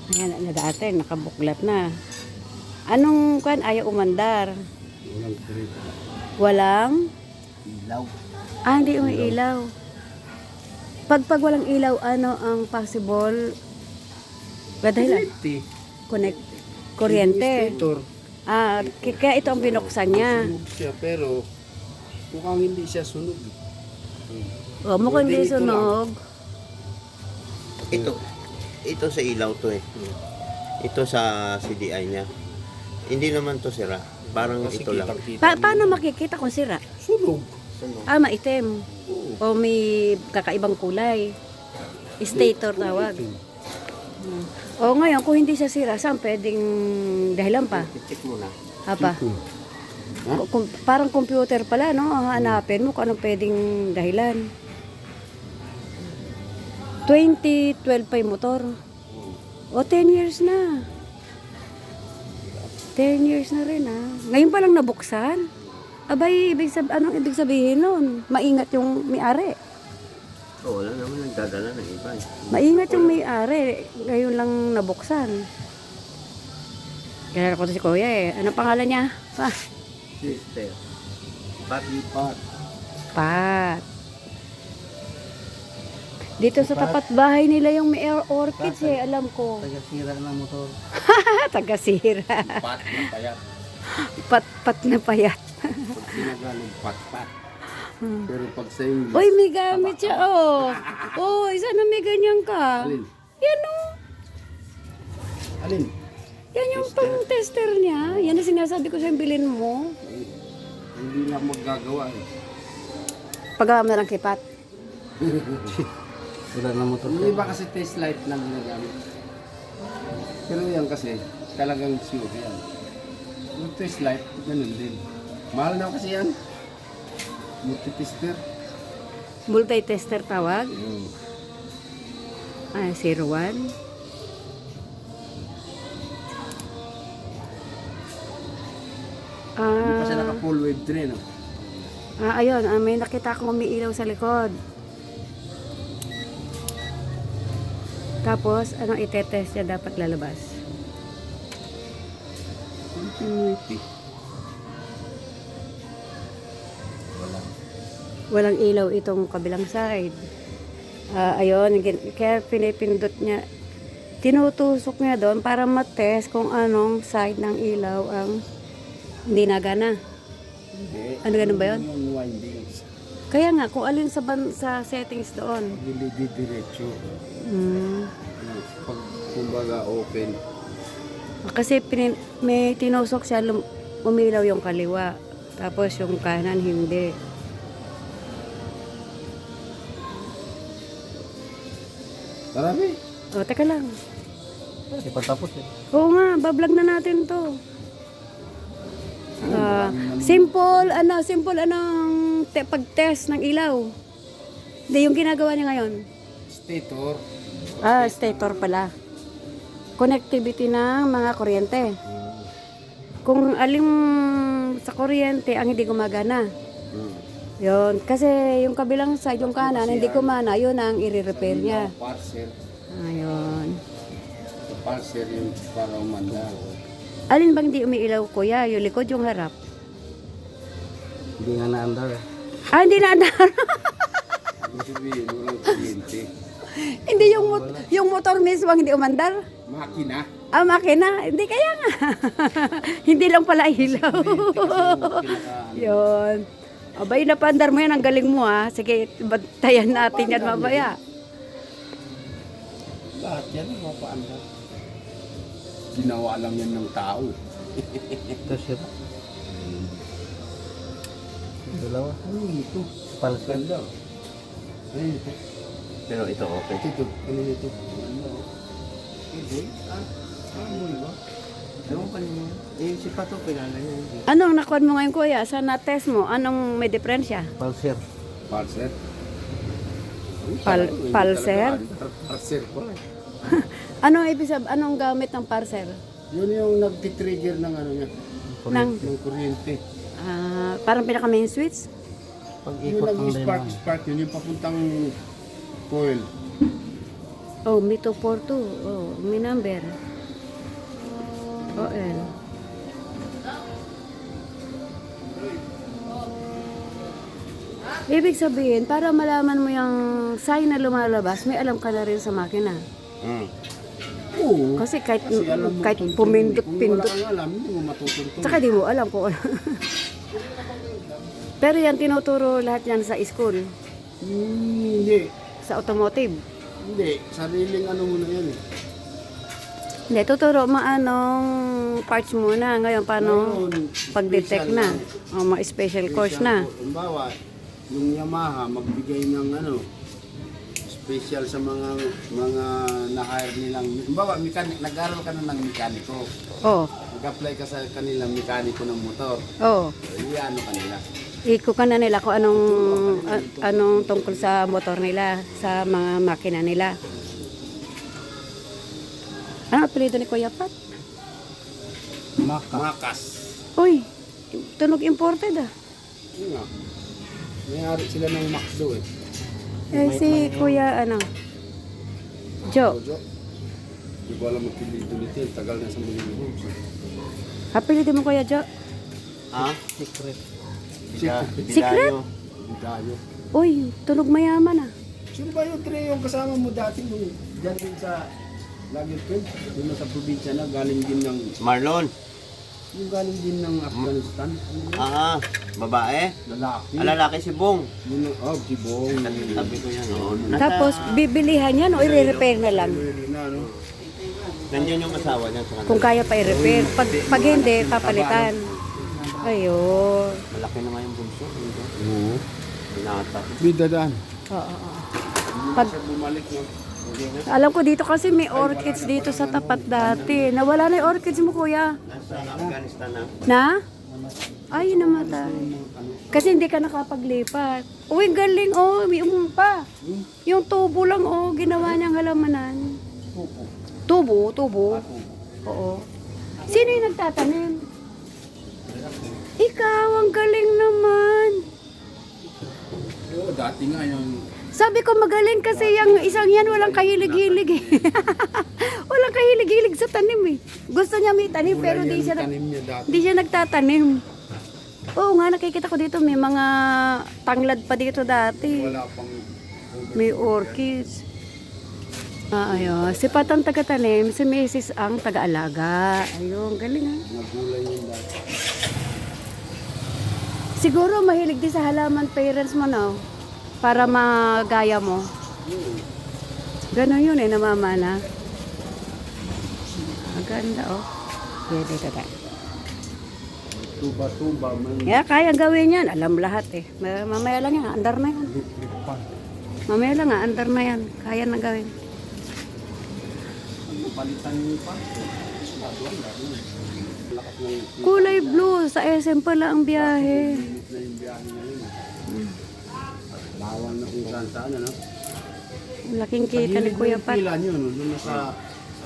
Ayan, na dati, nakabuklat na. Anong kan ayaw umandar? Walang kurita. Walang? Ilaw. Hindi ilaw. Pag walang ilaw, ano ang possible? Dahilan? Connect. Kuryente. Stator. Kaya ito ang binuksan niya. Sunog siya pero mukhang hindi siya sunog. Mukhang hindi Pwede ito sunog. Ito sa ilaw to eh. Ito sa CDI niya. Hindi naman to sira. Parang Kasi ito lang. kitang-kita Paano makikita kung sira? sunog. Maitim. O may kakaibang kulay. Stator tawag. O ngayon, kung hindi siya sira, saan pwedeng dahilan pa? Titik mo na. Apa? Parang computer pala, no? Hanapin mo kung anong pwedeng dahilan. 2012 pa yung motor. O, 10 years na. 10 years na rin, Ngayon pa lang nabuksan. Abay, anong ibig sabihin nun? Maingat yung may-ari. Wala naman nagdadala ng iba eh. Maingat yung may-ari. Ngayon lang nabuksan. Kaya ko to si Kuya eh. Anong pangalan niya? Sister. Pat. Pat. Dito sa tapat bahay nila yung may orchids eh. Alam ko. Taga-sira ng motor. Taga-sira. Pat na payat. Pat na payat. Pag sinagalong pat. Pero pag sa English. Uy, may gamit siya. Oh, isa na may ganyan ka. Alin? Yan oh. Alin? Yan yung pang-tester niya. Yan ang sinasabi ko sa'yo, bilhin mo. Hindi na magagawa eh. Pagawa mo na lang kay Pat. Wala na motor. Yung iba kasi test light lang ginagamit. Pero yan kasi talagang sure yan. Yung test light, ganun din. Mahal na kasi yan. Multi-tester. Multi-tester tawag. 01. Hindi pa siya naka-full wave train. Ayun, may nakita akong umiilaw sa likod. Tapos, anong itetest niya dapat lalabas? Continuity. Walang ilaw itong kabilang side. Ayun, kaya pinipindot niya. Tinutusok niya doon para matest kung anong side ng ilaw ang hindi nagana. Hindi. Ano ganun ba yun? Yung windings. Kaya nga, kung alin sa settings doon. Hindi diretso. Pag kumbaga open. Kasi may tinusok siya, umilaw yung kaliwa. Tapos yung kanan, hindi. Marami. Teka lang. Hindi pa tapos eh. Oo nga, bablog na natin to. Simple anong pag-test ng ilaw. Hindi, yung ginagawa niya ngayon. Stator. Stator pala. Connectivity ng mga kuryente. Kung aling sa kuryente ang hindi gumagana. Yun. Kasi yung kabilang side, yung kanan, hindi gumana, yun ang i-repair niya. Parcel. Ayun. Parcel yung para umanda. Alin bang hindi umiilaw, kuya? Yung likod, yung harap? Hindi nga na-andar. Hindi na andar. Ibig sabihin, walang kuryente. Hindi yung motor mismo ang hindi umandar. Makina. Makina. Hindi kaya nga. Hindi lang pala ilaw. Yun. Abay, napandar mo yan. Ang galing mo Sige, bantayan natin yan mamaya. Lahat yan, mapaandar. Ginawa lang yan ng tao. Ito siya. Dalawa. Ano ito? Palsel. Ganda. Ano ito? Pero ito okay. Ito. Ano ito? Ito? Ano ba? Ewan ko niyo. Si Pato kilala niya. Anong nakuha mo ngayon, kuya? Sa na-test mo, anong may diferensya? Palser. Parcel. Pulser? Parcel pa. Anong gamit ng parcel? Yun yung nagtitrigger ng ano niya. Ng, Ng kuryente. parang pinaka-main switch? Pag Yung ikot ng nag-spark, lemon. spark yun, yung papuntang coil. Oh, may 242. Oh, may number. OL. Ibig sabihin, para malaman mo yung sign na lumalabas, may alam ka na rin sa makina. Mm. Oo. Kasi kahit, Alam mo kahit tuntun. pumindot-pindot, Kung wala kang alam, hindi mo matutuntun. tsaka di mo alam kung ano. Pero yan, tinuturo lahat yan sa school, Hindi. sa automotive. Hindi. Sariling ano mo na yan eh. Hindi, tuturo mo anong parts muna. Ngayon, paano Ngayon, pag-detect special na. lang. O, mga special course na. Halimbawa, yung Yamaha magbigay ng ano, special sa mga na-hire nilang, halimbawa, nag-aral ka na ng mekaniko. Oh, Nag-apply ka sa kanilang mekaniko ng motor. oh. Iano kanila. Iko ka na nila kung anong tungkol sa motor nila, sa mga makina nila. Ano apelido ni Kuya Pat? Makas. Uy, tunog imported ah. Yun nga. May-ari sila ng McDo eh. Eh si Kuya ano? Joe. Ojo. Hindi ko alam magpilito nito. Tagal na sa mga groups. Apelido mo Kuya Joe? Ha? Secret. Secret? Bigayo. Uy, tunog mayaman ah. Sino ba yung Tre yung kasama mo dati nung dyan din sa Lagit Point? Doon sa probinsya na galing din ng, Marlon. yung galing din ng Afghanistan. Ano yun? Babae. Lalaki. Lalaki si Bong. Yun, si Bong. Tabi ko yan. Oh. Tapos bibilihan yan o i-repair na lang. Na, no? Nandiyan yung asawa niya. Sa Kung kaya pa i-repair. Pag hindi, papalitan. Ayun. Malaki na nga yung bunso. Oo. Pinata. Bidadaan. Oo. Pag, Siya bumalik no? alam ko dito kasi may orchids dito sa tapat dati. Nawala na yung orchids mo kuya. Nasa Afghanistan na. Na? Ay, namatay. Kasi hindi ka nakapaglipat. Uy, galing oh. May umpa. Yung tubo lang oh. Ginawa niyang halamanan. Tubo? Tubo? Oo. Sino yung nagtatanim? Ikaw, ang galing naman. Oo, dati nga yung Sabi ko magaling kasi yung isang yan walang kahilig-hilig eh. Walang kahilig-hilig sa tanim eh. Gusto niya may tanim pero di siya, tanim niya dati. di siya nagtatanim. Oo nga, nakikita ko dito may mga tanglad pa dito dati. Wala pang May orchids. Ayun. Si Pat ang taga-tanim, si Mrs. ang taga-alaga. Ayun, galing ha. nagulay yung dati. Siguro mahilig din sa halaman parents mo, no? Para magaya mo. Ganon yun eh, namamana. Ang ganda, oh. Dito. Tuba-tuba, man. Yeah, kaya gawin yan. Alam lahat eh. Mamaya lang yan, andar na yan. Mamaya lang andar na yan. Kaya na gawin. Palitan niyo pa. Lakas ng Kulay blue, sa SM pala ang biyahe. na yung biyahe na yun. Bawal na kung saan ano. Laking kita ni Kuya Pat. Pila niyo, no? Doon na sa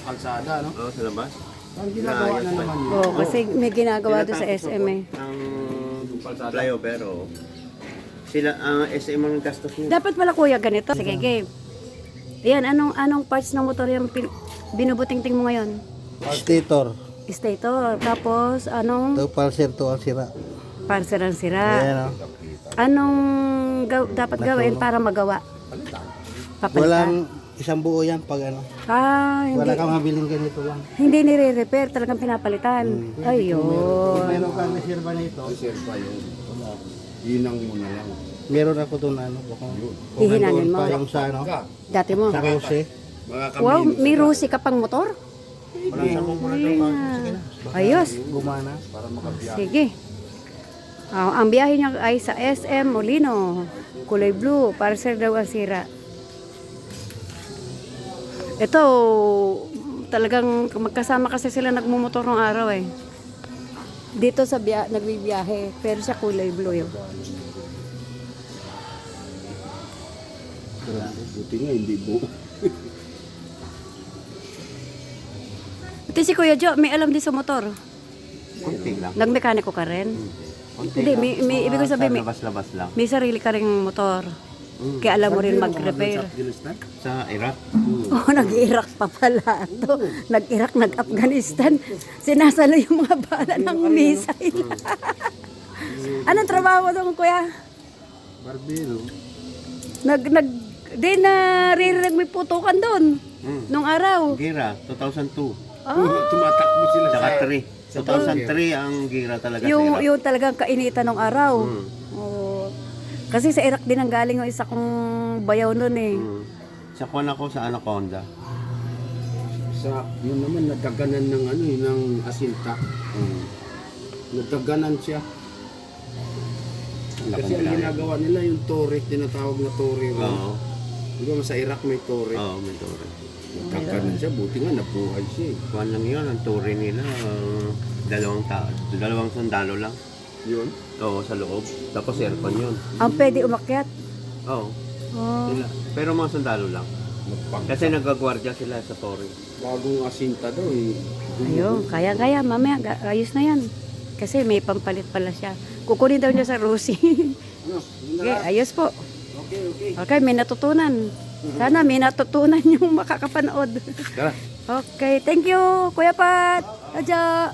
kalsada, no? Oo, sa labas. Ang ginagawa na naman yun. Oo, kasi may ginagawa doon sa SM eh. Ang flyover, oh. Sila, ang SM ang gastos niya. Dapat pala kuya ganito. Sige, game. Ayan, anong parts ng motor yung binubuting-ting mo ngayon? Stator. Stator. Tapos, anong Ito pulser to ang sira. parser ang sira? Ayan o. Anong dapat gawin para magawa? Papalitan. Walang isang buo yan pag ano. Wala Hindi, kang mabiling ganito lang. hindi nire-repair. Talagang pinapalitan. Ayun. Kung meron kang reserva nito, Reserve pa yun. Yinang mo na lang. meron ako doon ano. Kung Hihinanin mo. pa yung sa ano. Dati mo. Sa Rose. Mga Wow, may rusi ka pang motor? Walang sabong mo na ito. Sige na. Ayos. Gumana. para makabiyak. Sige. Ang biyahe niya ay sa SM Molino. Kulay blue. Parcel daw ang sira. Ito, talagang magkasama kasi sila nagmumotor ng araw eh. Dito sa nagbibiyahe. Pero siya kulay blue yun. Buti nga, hindi buo. Ito si Kuya Jo, may alam din sa motor. Kunti lang. Nagmekaniko ka rin? Kunti Hindi, lang. may ibig ko sabihin, Labas-labas lang. may sarili ka ring motor. Kaya alam mo rin Barbero ka ba doon mag-repair. sa Afghanistan? Sa Iraq. Oh, nag-Iraq pa pala to. Nag-Iraq, nag-Afghanistan. Sinasalo yung mga bala ng missile. Anong trabaho mo doon, kuya? Barbero. Di naririnig may putukan doon. Nung araw. Gira, 2002. Tumatakbo sila Tsaka sa 3. 2003 ang gira talaga sa Yung, Iraq. yung talagang kainitan ng araw. Mm. Oo. Kasi sa Iraq din ang galing yung isa kong bayaw noon eh. Sa kuwan ako sa Anaconda. sa yun naman nadaganan ng ano ng asinta. Nadaganan siya. Kasi ang ginagawa nila yung tore, tinatawag na tore. Oo. Di ba sa Iraq may tore? Oo, may tore. Nadaganan siya, buti nga nabuhay siya eh. Kuwan lang yun, ang tore nila. Dalawang sundalo lang. Yun. Oo, sa loob. Tapos aircon yun. Ang pwede umakyat. Oo. Oh. Sila. Pero mga sundalo lang. Kasi nagagwardya sila sa tore. Bagong asinta daw eh. Ayun, kaya mamaya, ayos na yan. Kasi may pampalit pala siya. Kukunin daw niya sa Rosie. Ano? Yun na Okay, lang. ayos po. Okay. Okay, may natutunan. Sana may natutunan yung makakapanood. Tara. Okay, thank you, Kuya Pat. Adja.